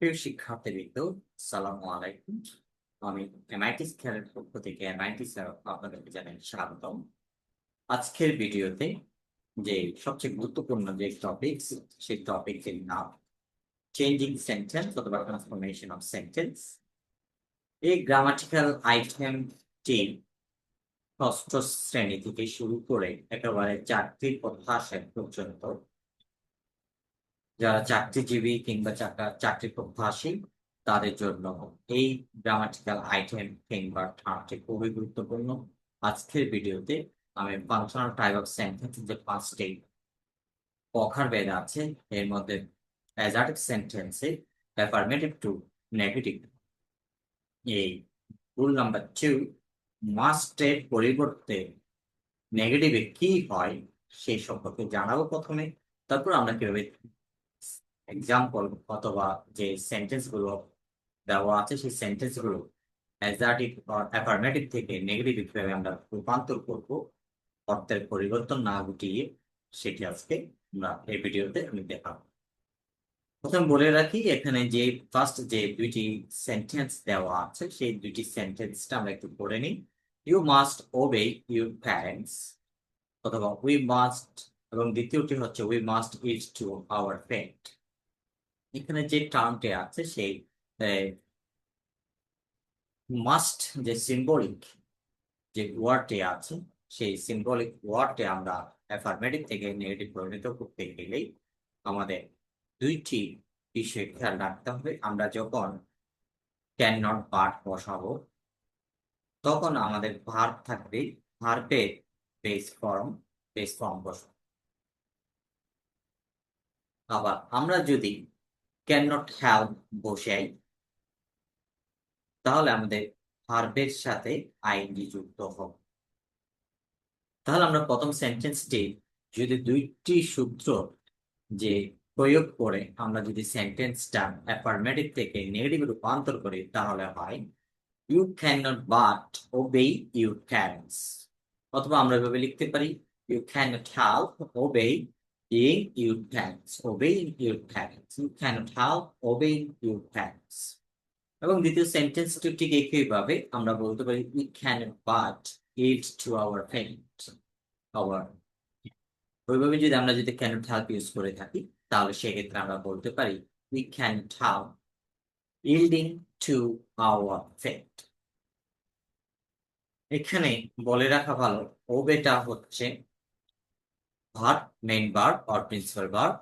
প্রিয় শিক্ষার্থীবৃন্দ, সালামু আলাইকুম। আমি এমআইটি স্যারের পক্ষ থেকে এমআইটি স্যার আপনাদেরকে জানাই স্বাগতম। আজকের ভিডিওতে যে সবচেয়ে গুরুত্বপূর্ণ যে টপিক, সেই টপিকের নাম চেঞ্জিং সেন্টেন্স অথবা ট্রান্সফরমেশন অফ সেন্টেন্স। এই গ্রামাটিক্যাল আইটেমটি ষষ্ঠ শ্রেণী থেকে শুরু করে একেবারে চাকরির প্রত্যাশা পর্যন্ত যারা চাকরিজীবী কিংবা চাকরি প্রত্যাশী তাদের জন্য এই গ্রামাটিক্যাল আইটেম কিংবা টার্মটি খুবই গুরুত্বপূর্ণ। আজকের ভিডিওতে আমি ফাংশনাল টাইপ অফ সেন্টেন্স যে পাঁচটি প্রকারভেদ আছে এর মধ্যে অ্যাজার্টিভ সেন্টেন্সে অ্যাফার্মেটিভ টু নেগেটিভ, এই রুল নাম্বার 2 মাস্টের পরিবর্তে নেগেটিভে কি হয় সেই সম্পর্কে জানাবো প্রথমে। তারপর আমরা কিভাবে এক্সাম্পল অথবা যে সেন্টেন্স গুলো দেওয়া আছে সেই সেন্টেন্স গুলো অ্যাজার্টিভ বা অ্যাফার্মেটিভ থেকে নেগেটিভ কিভাবে আমরা রূপান্তর করব অর্থের পরিবর্তন না ঘটিয়ে, সেটি আজকে আমরা এই ভিডিওতে আমি দেখাবো। প্রথম বলে রাখি, এখানে যে ফার্স্ট যে দুইটি সেন্টেন্স দেওয়া আছে সেই দুইটি সেন্টেন্সটা আমরা একটু পড়ে নিই। You must obey your parents অথবা উই মাস্ট, এবং দ্বিতীয়টি হচ্ছে we must it to our pet. এখানে যে টার্মটি আছে সেই মাস্ট যে সিম্বলিক যে ওয়ার্ডটি আছে সেই সিম্বলিক ওয়ার্ডটি আমরা অ্যাফার্মেটিভ থেকে নেগেটিভ পরিণত করতে গেলেই আমাদের দুইটি বিষয় খেয়াল রাখতে হবে। আমরা যখন ক্যান নট পার্ট বসাবো তখন আমাদের ভার্ব থাকবে, ভার্বের বেস ফর্ম বসাবো। আবার আমরা যদি ক্যান নট হেল্প বসাই তাহলে আমাদের ভার্বের সাথে আইএনজি যুক্ত হবে। তাহলে আমরা প্রথম সেন্টেন্সটি যদি দুইটি সূত্র যে প্রয়োগ করে আমরা যদি সেন্টেন্সটা অ্যাফার্মেটিভ থেকে নেগেটিভ রূপান্তর করি তাহলে হয় you can not but obey your parents, অথবা আমরা এভাবে লিখতে পারি you can not help obey your parents, obey your parents, you can not help obey your parents. এবং দ্বিতীয় সেন্টেন্সটি ঠিক একইভাবে আমরা বলতে পারি we can but it to our parents. Our ওইভাবে যদি আমরা ক্যানট হেল্প ইউজ করে থাকি তাহলে সেক্ষেত্রে আমরা বলতে পারি we cannot help yielding to our fate. এখানে বলে রাখা ভালো, ওবেটা হচ্ছে verb, main verb or principal verb,